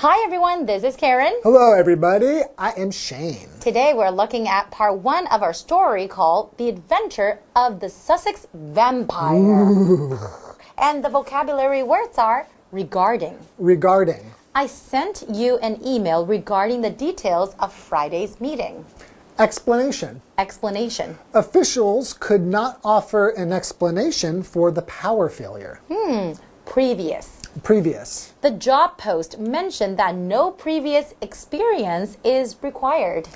Hi everyone, this is Karen. Hello everybody, I am Shane. Today we're looking at part 1 of our story called The Adventure of the Sussex Vampire. Ooh. And the vocabulary words are regarding. Regarding. I sent you an email regarding the details of Friday's meeting. Explanation. Explanation. Officials could not offer an explanation for the power failure. Previous. Previous. The job post mentioned that no previous experience is required.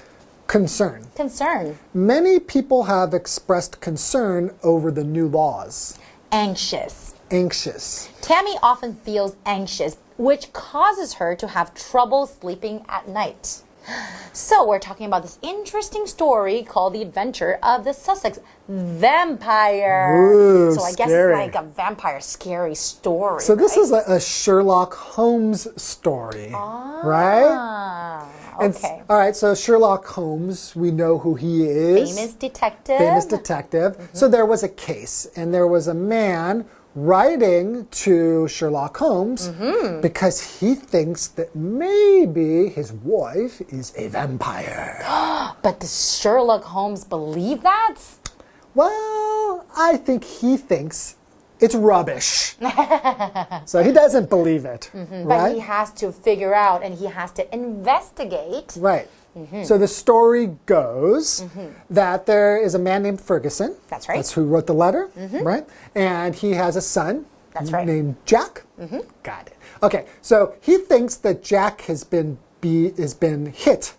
Concern. Concern. Many people have expressed concern over the new laws. Anxious. Anxious. Tammy often feels anxious, which causes her to have trouble sleeping at night. So we're talking about this interesting story called The Adventure of the Sussex Vampire. Ooh, so I guess scary. it's like a vampire scary story. So this right? is a Sherlock Holmes story, right? Okay. All right, so Sherlock Holmes, we know who he is. Famous detective. Famous detective. So there was a case, and there was a man writing to Sherlock Holmes because he thinks that maybe his wife is a vampire. But does Sherlock Holmes believe that? Well, I think he thinks it's rubbish. So he doesn't believe it, right? But he has to figure out and he has to investigate. Right. So the story goes that there is a man named Ferguson. That's right. That's who wrote the letter, right? And he has a son. That's right. Named Jack. Got it. Okay, so he thinks that Jack has been hit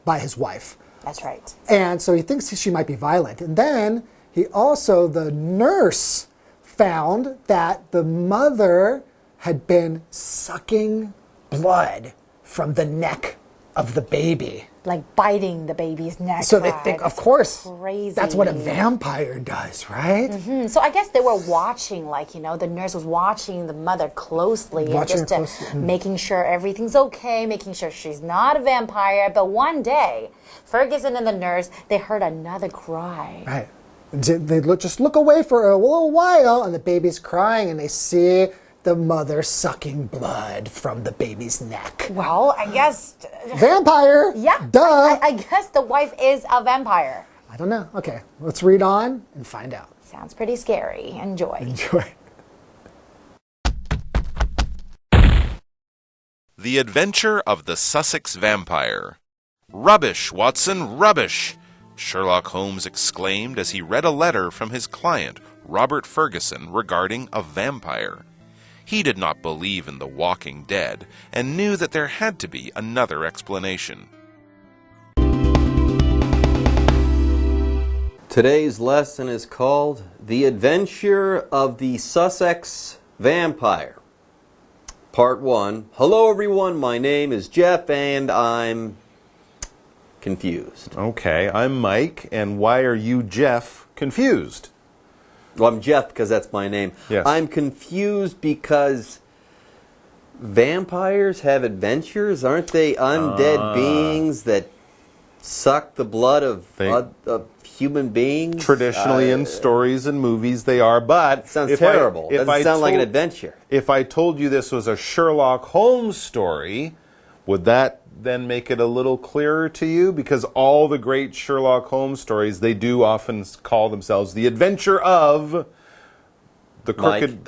by his wife. That's right. And so he thinks she might be violent. And then the nurse found that the mother had been sucking blood from the neck of the baby. Like biting the baby's neck. So they think, of course, crazy. that's what a vampire does, right? So I guess they were watching, like, you know, the nurse was watching the mother closely and just making sure everything's okay, making sure she's not a vampire. But one day, Ferguson and the nurse, they heard another cry. Right. They just look away for a little while, and the baby's crying, and they see the mother sucking blood from the baby's neck. Well, I guess... Vampire! Yeah. Duh! I guess the wife is a vampire. I don't know. Okay, let's read on and find out. Sounds pretty scary. Enjoy. Enjoy. The Adventure of the Sussex Vampire. Rubbish, Watson, rubbish! Sherlock Holmes exclaimed as he read a letter from his client, Robert Ferguson, regarding a vampire. He did not believe in the walking dead and knew that there had to be another explanation. Today's lesson is called The Adventure of the Sussex Vampire. Part 1. Hello everyone, my name is Jeff and I'm confused. Okay, I'm Mike, and why are you, Jeff, confused? Well, I'm Jeff because that's my name. Yes. I'm confused because vampires have adventures. Aren't they undead beings that suck the blood of human beings? Traditionally in stories and movies they are, but... Sounds terrible. Doesn't sound like an adventure. If I told you this was a Sherlock Holmes story, would that then make it a little clearer to you? Because all the great Sherlock Holmes stories, they do often call themselves the adventure of the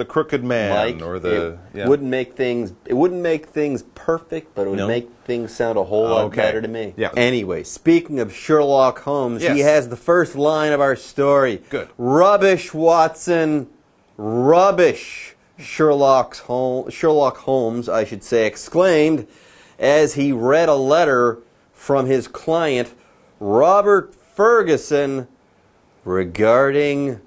crooked man, Mike, or the it wouldn't make things perfect, but it would make things sound a whole lot better to me. Yeah. Anyway, speaking of Sherlock Holmes, Yes. he has the first line of our story. Good. Rubbish, Watson. Rubbish. Sherlock Holmes, I should say, exclaimed as he read a letter from his client, Robert Ferguson, regarding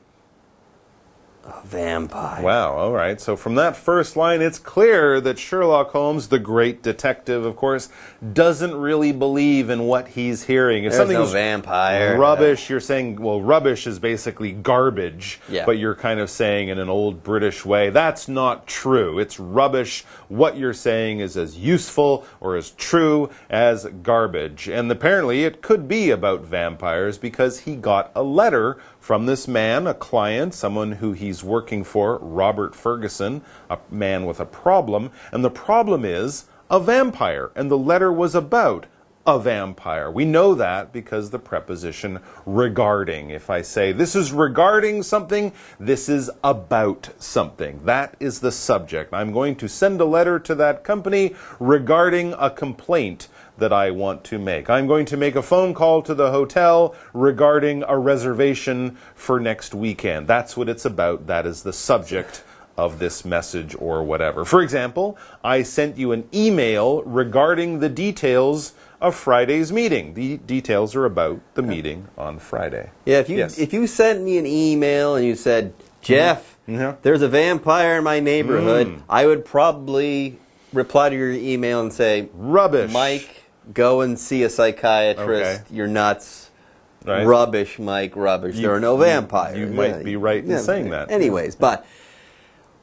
a vampire. Wow, all right. So from that first line, it's clear that Sherlock Holmes, the great detective, of course, doesn't really believe in what he's hearing. If There's something no is vampire. rubbish, you're saying, well, rubbish is basically garbage, Yeah. but you're kind of saying in an old British way, that's not true. It's rubbish. What you're saying is as useful or as true as garbage. And apparently it could be about vampires because he got a letter from this man, a client, someone who he's working for, Robert Ferguson, a man with a problem. And the problem is, a vampire, and the letter was about a vampire. We know that because the preposition regarding. If I say this is regarding something, this is about something. That is the subject. I'm going to send a letter to that company regarding a complaint that I want to make. I'm going to make a phone call to the hotel regarding a reservation for next weekend. That's what it's about. That is the subject of this message or whatever. For example, I sent you an email regarding the details of Friday's meeting. The details are about the meeting on Friday. Yeah, if you sent me an email and you said, Jeff, there's a vampire in my neighborhood, I would probably reply to your email and say, rubbish. Mike, go and see a psychiatrist. Okay. You're nuts. Right. Rubbish, Mike, rubbish. There are no vampires. You might be right in saying that. Anyways, but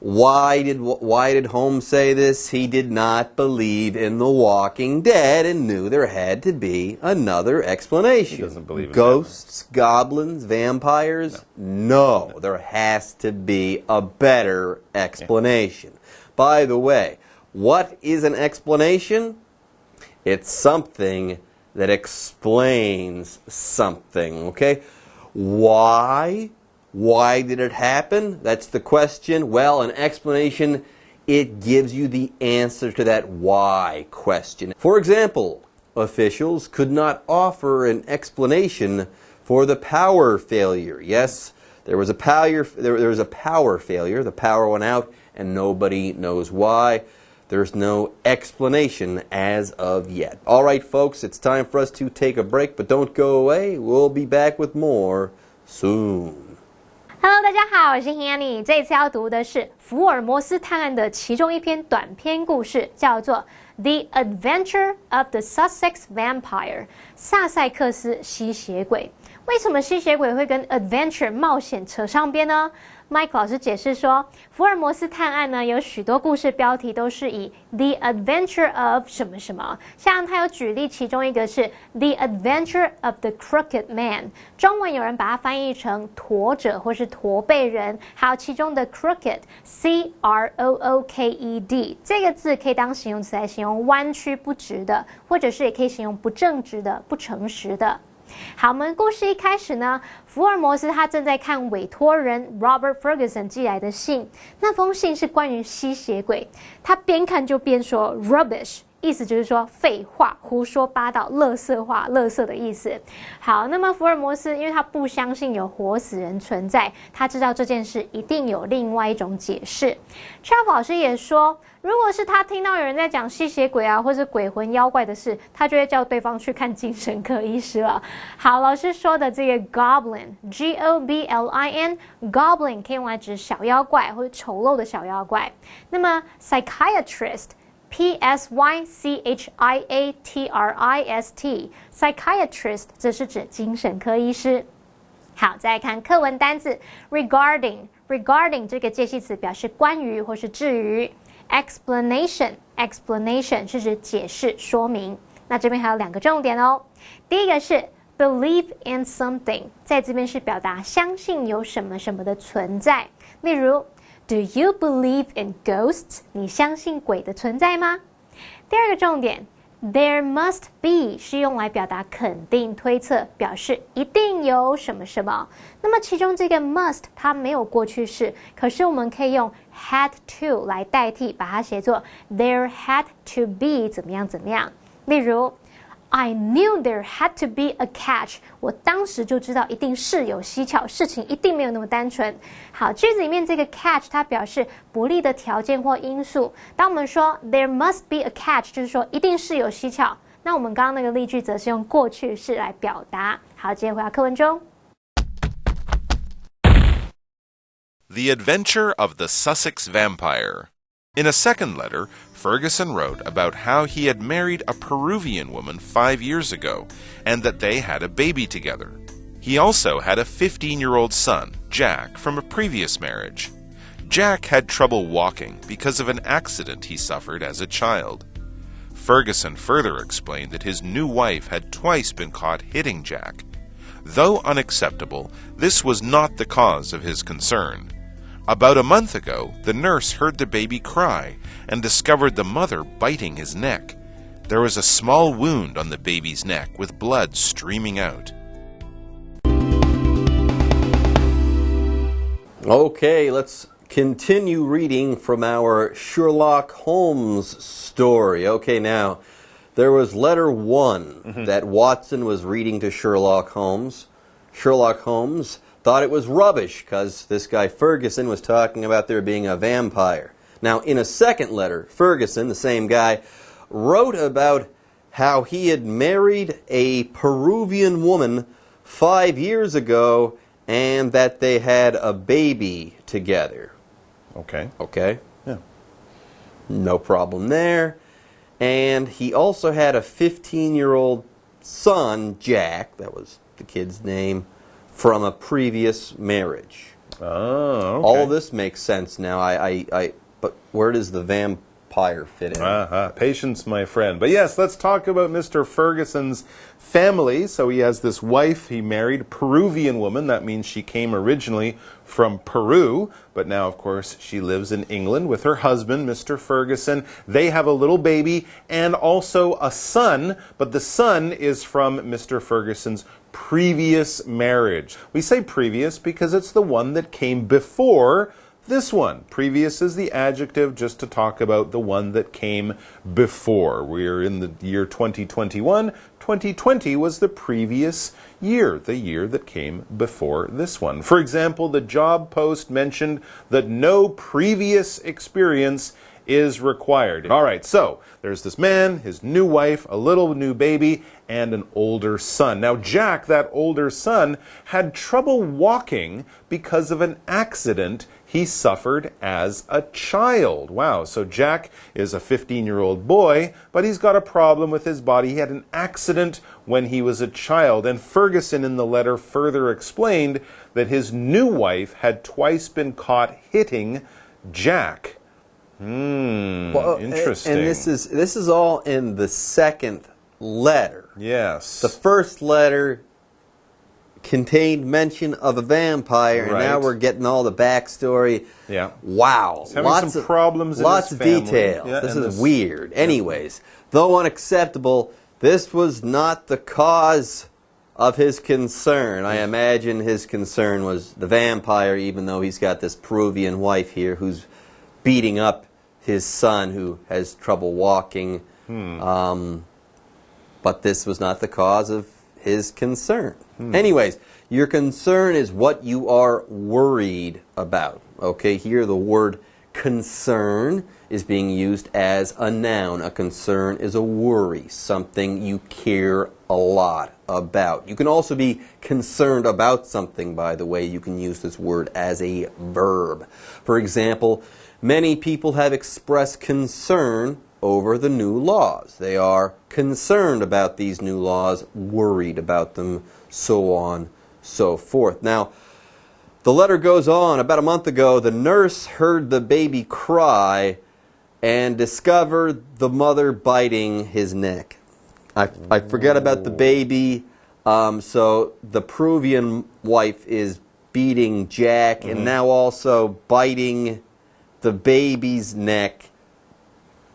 why did Holmes say this? He did not believe in The Walking Dead and knew there had to be another explanation. He doesn't believe in ghosts, goblins, vampires? No, there has to be a better explanation. By the way, what is an explanation? It's something that explains something, okay? Why? Why did it happen? That's the question. Well, an explanation, it gives you the answer to that why question. For example, officials could not offer an explanation for the power failure. Yes, there was a power failure. The power went out and nobody knows why. There's no explanation as of yet. All right, folks, it's time for us to take a break, but don't go away. We'll be back with more soon.Hello， 大家好，我是 Hanny。这次要读的是福尔摩斯探案的其中一篇短篇故事，叫做《The Adventure of the Sussex Vampire》萨塞克斯吸血鬼。为什么吸血鬼会跟 adventure 冒险扯上边呢？Mike 老师解释说，福尔摩斯探案呢有许多故事标题都是以 The Adventure of 什么什么，像他有举例，其中一个是 The Adventure of the Crooked Man， 中文有人把它翻译成驼者或是驼背人，还有其中的 crooked C-R-O-O-K-E-D 这个字可以当形容词来形容弯曲不直的，或者是也可以形容不正直的、不诚实的。好，我们故事一开始呢，福尔摩斯他正在看委托人 Robert Ferguson 寄来的信，那封信是关于吸血鬼，他边看就边说 rubbish， 意思就是说废话、胡说八道、垃圾话、垃圾的意思。好，那么福尔摩斯因为他不相信有活死人存在，他知道这件事一定有另外一种解释。Charles 老师也说，如果是他听到有人在讲吸血鬼啊，或是鬼魂妖怪的事，他就会叫对方去看精神科医师了。好，老师说的这个 goblin G-O-B-L-I-N goblin 可以用来指小妖怪或者丑陋的小妖怪。那么 psychiatrist P-S-Y-C-H-I-A-T-R-I-S-T psychiatrist 这是指精神科医师。好，再来看课文单字 regarding 这个介系词表示关于或是至于。Explanation 是指解释说明，那这边还有两个重点哦。第一个是 believe in something， 在这边是表达相信有什么什么的存在，例如 Do you believe in ghosts？ 你相信鬼的存在吗？第二个重点There must be 是用来表达肯定推测，表示一定有什么什么。那么其中这个 must 它没有过去式，可是我们可以用 had to 来代替，把它写作 there had to be 怎么样怎么样。例如I knew there had to be a catch， 我当时就知道一定是有蹊跷，事情一定没有那么单纯。好，句子里面这个 catch 它表示不利的条件或因素。当我们说 there must be a catch， 就是说一定是有蹊跷。那我们刚刚那个例句则是用过去式来表达。好，接着回到课文中。The Adventure of the Sussex Vampire. In a second letter, Ferguson wrote about how he had married a Peruvian woman 5 years ago, and that they had a baby together. He also had a 15-year-old son, Jack, from a previous marriage. Jack had trouble walking because of an accident he suffered as a child. Ferguson further explained that his new wife had twice been caught hitting Jack. Though unacceptable, this was not the cause of his concern. About a month ago, the nurse heard the baby cry and discovered the mother biting his neck. There was a small wound on the baby's neck with blood streaming out. Okay, let's continue reading from our Sherlock Holmes story. Okay, now, there was letter 1 that Watson was reading to Sherlock Holmes. Sherlock Holmes thought it was rubbish because this guy Ferguson was talking about there being a vampire. Now, in a second letter, Ferguson, the same guy, wrote about how he had married a Peruvian woman 5 years ago and that they had a baby together. Okay. Okay? Yeah. No problem there. And he also had a 15-year-old son, Jack, that was the kid's name, from a previous marriage. Oh, okay. All this makes sense now. But where does the vampire fit in? Patience, my friend. But yes, let's talk about Mr. Ferguson's family. So he has this wife he married, Peruvian woman. That means she came originally from Peru, but now, of course, she lives in England with her husband, Mr. Ferguson. They have a little baby and also a son, but the son is from Mr. Ferguson's previous marriage. We say previous because it's the one that came before this one. Previous is the adjective just to talk about the one that came before. We're in the year 2021. 2020 was the previous year, the year that came before this one. For example, the job post mentioned that no previous experience is required. All right, so there's this man, his new wife, a little new baby, and an older son. Now, Jack, that older son, had trouble walking because of an accident he suffered as a child. Wow, so Jack is a 15-year-old boy, but he's got a problem with his body. He had an accident when he was a child. And Ferguson in the letter further explained that his new wife had twice been caught hitting Jack. Well, interesting. And this is all in the second letter. Yes. The first letter contained mention of a vampire, and now we're getting all the backstory. Yeah. Wow. He's having some problems in lots his of family. details. Yeah, this is weird. Anyways, though unacceptable, this was not the cause of his concern. I imagine his concern was the vampire, even though he's got this Peruvian wife here who's beating up his son who has trouble walking. But this was not the cause of his concern. Anyways, your concern is what you are worried about. Okay, here the word concern is being used as a noun. A concern is a worry, something you care a lot about. You can also be concerned about something, by the way. You can use this word as a verb. For example, many people have expressed concern over the new laws. They are concerned about these new laws, worried about them, so on, so forth. Now, the letter goes on. About a month ago, the nurse heard the baby cry and discovered the mother biting his neck. I forget about the baby. So the Peruvian wife is beating Jack and now also biting the baby's neck.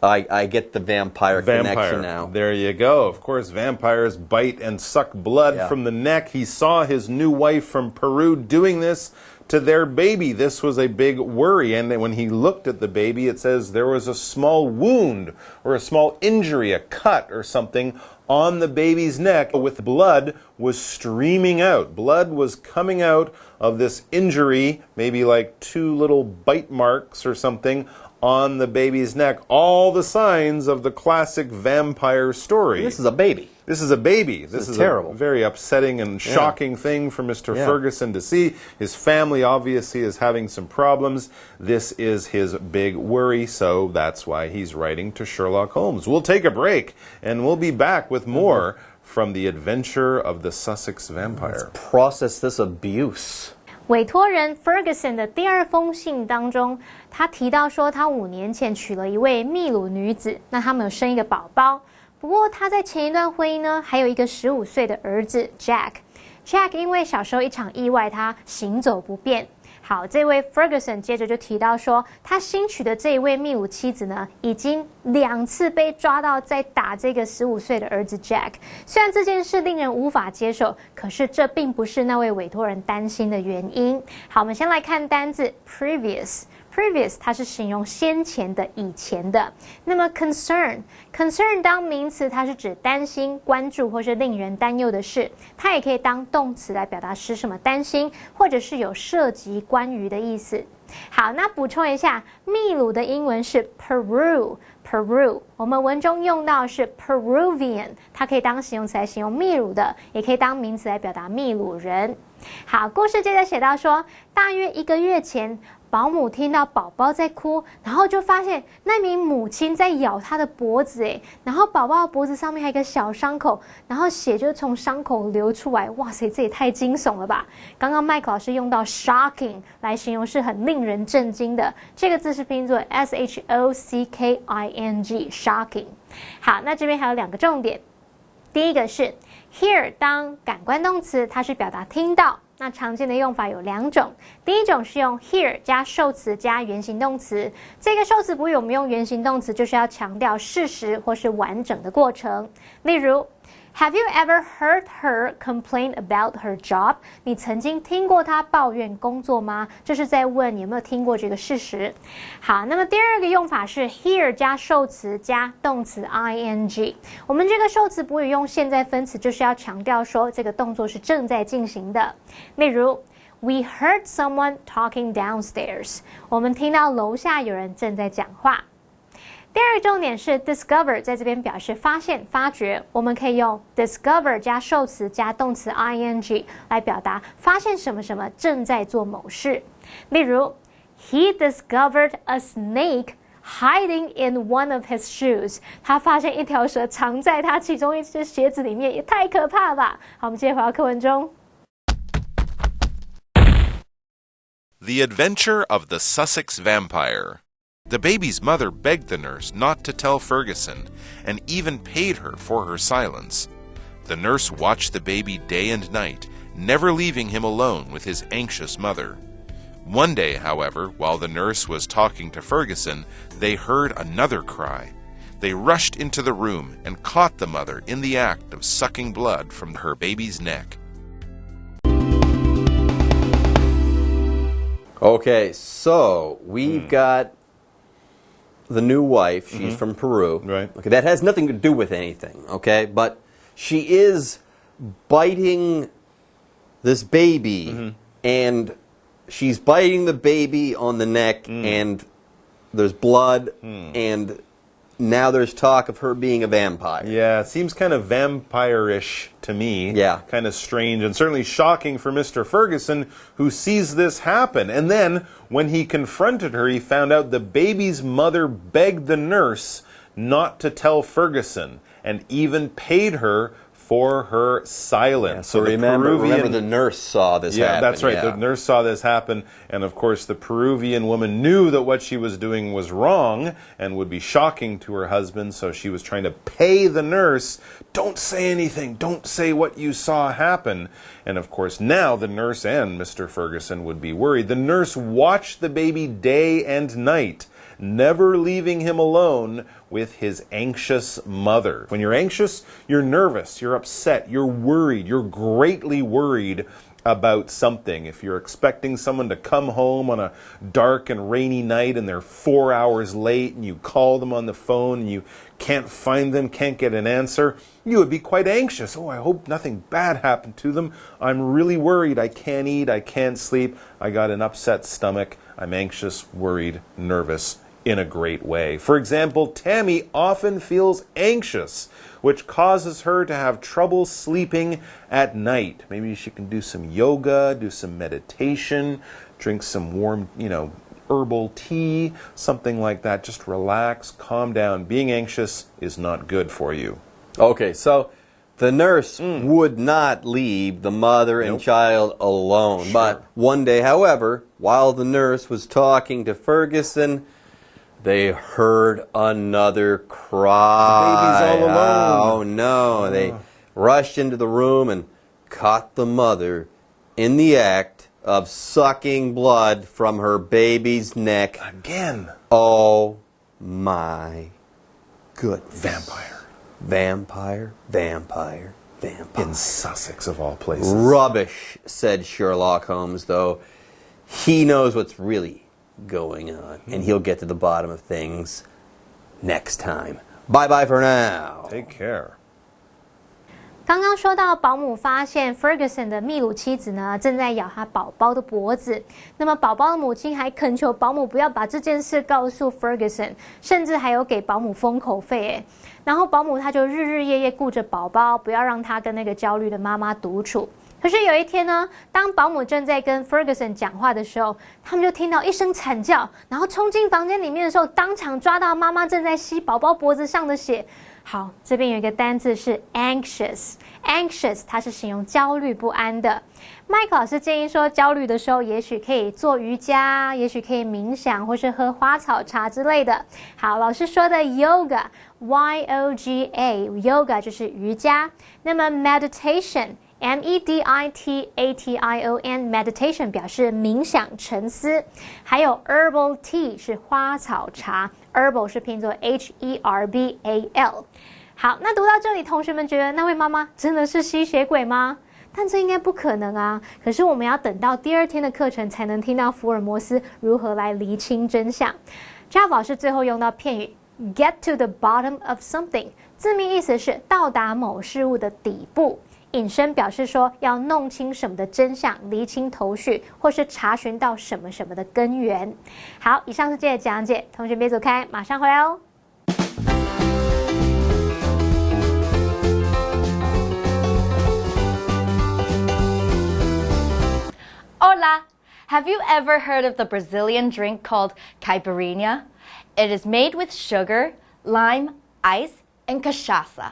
I get the vampire connection now. There you go. Of course, vampires bite and suck blood from the neck. He saw his new wife from Peru doing this to their baby. This was a big worry. And when he looked at the baby, it says there was a small wound or a small injury, a cut or something on the baby's neck with blood was streaming out. Blood was coming out of this injury, maybe like 2 little bite marks or something on the baby's neck. All the signs of the classic vampire story. This is a baby. This is a baby. This is terrible. A very upsetting and shocking thing for Mr. Ferguson to see. His family obviously is having some problems. This is his big worry, so that's why he's writing to Sherlock Holmes. We'll take a break, and we'll be back with more from the adventure of the Sussex Vampire. Let's process this abuse. 委托人 Ferguson 的第2封信当中，他提到说，他5年前娶了一位秘鲁女子，那他们有生一个宝宝。不过他在前一段婚姻呢，还有一个15岁的儿子 Jack。Jack 因为小时候一场意外，他行走不便，好，这位 Ferguson 接着就提到说，他新娶的这一位秘鲁妻子呢，已经2次被抓到在打这个15岁的儿子 Jack。虽然这件事令人无法接受，可是这并不是那位委托人担心的原因。好，我们先来看单字 previous。Previous 它是形容先前的、以前的。那么 concern 当名词，它是指担心、关注或是令人担忧的事。它也可以当动词来表达使什么担心，或者是有涉及关于的意思。好，那补充一下，秘鲁的英文是 Peru，我们文中用到的是 Peruvian， 它可以当形容词来形容秘鲁的，也可以当名词来表达秘鲁人。好，故事接着写到说，大约1个月前，保姆听到宝宝在哭，然后就发现那名母亲在咬他的脖子，然后宝宝的脖子上面还有一个小伤口，然后血就从伤口流出来。哇塞，这也太惊悚了吧！刚刚麦克老师用到 shocking 来形容是很令人震惊的，这个字是拼作 shocking。好，那这边还有2个重点，第一个是 hear 当感官动词，它是表达听到。那常见的用法有2种，第一种是用 hear 加受词加原形动词，这个受词补语我们用原形动词就是要强调事实或是完整的过程。例如 Have you ever heard her complain about her job？ 你曾经听过她抱怨工作吗？这是在问你有没有听过这个事实。好，那么第2个用法是 hear 加受词加动词 ing。我们这个受词补语用现在分词，就是要强调说这个动作是正在进行的。例如 We heard someone talking downstairs。我们听到楼下有人正在讲话。第2个重点是 discover， 在这边表示发现、发掘，我们可以用 discover 加受词加动词 ing 来表达发现什么什么正在做某事。例如 He discovered a snake hiding in one of his shoes。 他发现一条蛇藏在他其中一只鞋子里面，也太可怕了吧！好，我们接着回到课文中。The Adventure of the Sussex Vampire.The baby's mother begged the nurse not to tell Ferguson, and even paid her for her silence. The nurse watched the baby day and night, never leaving him alone with his anxious mother. One day, however, while the nurse was talking to Ferguson, they heard another cry. They rushed into the room and caught the mother in the act of sucking blood from her baby's neck. Okay, so we've got the new wife. She's from Peru. Right. Okay, that has nothing to do with anything, okay? But she is biting this baby, and she's biting the baby on the neck, and there's blood, and now there's talk of her being a vampire. Yeah, it seems kind of vampire-ish to me. Yeah. Kind of strange and certainly shocking for Mr. Ferguson, who sees this happen. And then, when he confronted her, he found out the baby's mother begged the nurse not to tell Ferguson, and even paid her for her silence. Yeah, so remember the nurse saw this happen. Yeah, that's right. Yeah. The nurse saw this happen, and of course the Peruvian woman knew that what she was doing was wrong and would be shocking to her husband, so she was trying to pay the nurse, don't say anything, don't say what you saw happen. And of course now the nurse and Mr. Ferguson would be worried. The nurse watched the baby day and night, never leaving him alone with his anxious mother. When you're anxious, you're nervous, you're upset, you're worried, you're greatly worried about something. If you're expecting someone to come home on a dark and rainy night and they're 4 hours late and you call them on the phone and you can't find them, can't get an answer, you would be quite anxious. Oh, I hope nothing bad happened to them. I'm really worried. I can't eat, I can't sleep, I got an upset stomach. I'm anxious, worried, nervous, in a great way. For example, Tammy often feels anxious, which causes her to have trouble sleeping at night. Maybe she can do some yoga, do some meditation, drink some warm, herbal tea, something like that. Just relax, calm down. Being anxious is not good for you. Okay, so the nurse would not leave the mother and child alone. Sure. But one day, however, while the nurse was talking to Ferguson, they heard another cry. The baby's all alone. Oh, no. They rushed into the room and caught the mother in the act of sucking blood from her baby's neck. Again. Oh my goodness. Vampire. Vampire, vampire, vampire. In Sussex, of all places. Rubbish, said Sherlock Holmes, though. He knows what's really going on, and he'll get to the bottom of things next time. Bye-bye for now. Take care. 刚刚说到保姆发现 Ferguson 的秘鲁妻子呢正在咬他宝宝的脖子，那么宝宝的母亲还恳求保姆不要把这件事告诉 Ferguson， 甚至还有给保姆封口费。然后保姆他就日日夜夜顾着宝宝，不要让他跟那个焦虑的妈妈独处。可是有一天呢，当保姆正在跟 Ferguson 讲话的时候，他们就听到一声惨叫，然后冲进房间里面的时候，当场抓到妈妈正在吸宝宝脖子上的血。好，这边有一个单字是 anxious， 它是形容焦虑不安的。麦克老师建议说，焦虑的时候也许可以做瑜伽，也许可以冥想，或是喝花草茶之类的。好，老师说的 yoga yoga 就是瑜伽，那么 meditation meditation 表示冥想沉思，还有 herbal tea 是花草茶 ，herbal 是拼作 herbal。好，那读到这里，同学们觉得那位妈妈真的是吸血鬼吗？但这应该不可能啊！可是我们要等到第二天的课程才能听到福尔摩斯如何来厘清真相。Jeff 老师最后用到片语 get to the bottom of something， 字面意思是到达某事物的底部。引申表示说要弄清什么的真相，厘清头绪，或是查询到什么什么的根源。好，以上是这些讲解，同学别走开，马上回来哦。Hola! Have you ever heard of the Brazilian drink called caipirinha? It is made with sugar, lime, ice, and cachaça.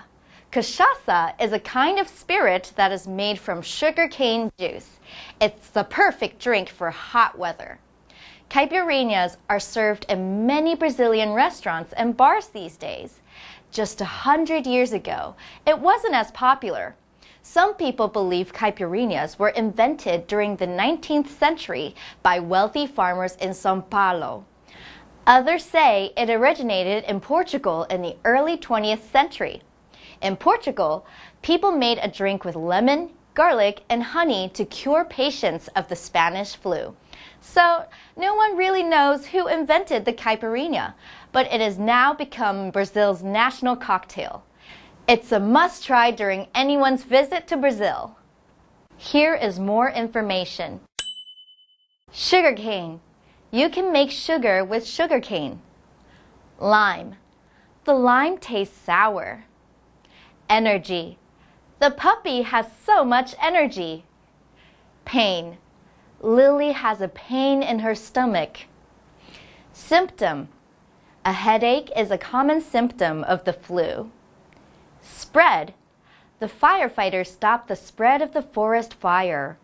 Cachaça is a kind of spirit that is made from sugarcane juice. It's the perfect drink for hot weather. Caipirinhas are served in many Brazilian restaurants and bars these days. Just 100 years ago, it wasn't as popular. Some people believe caipirinhas were invented during the 19th century by wealthy farmers in São Paulo. Others say it originated in Portugal in the early 20th century. In Portugal, people made a drink with lemon, garlic, and honey to cure patients of the Spanish flu. So, no one really knows who invented the caipirinha, but it has now become Brazil's national cocktail. It's a must-try during anyone's visit to Brazil. Here is more information. Sugarcane. You can make sugar with sugarcane. Lime. The lime tastes sour. Energy. The puppy has so much energy. Pain. Lily has a pain in her stomach. Symptom. A headache is a common symptom of the flu. Spread. The firefighters stopped the spread of the forest fire.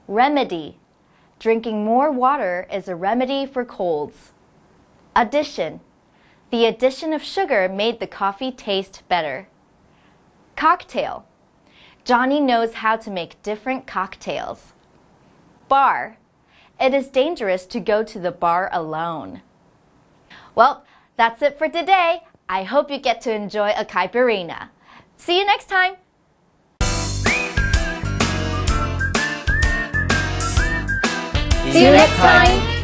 Remedy. Drinking more water is a remedy for colds. Addition. The addition of sugar made the coffee taste better. Cocktail. Johnny knows how to make different cocktails. Bar. It is dangerous to go to the bar alone. Well, that's it for today. I hope you get to enjoy a caipirinha. See you next time! See you next time!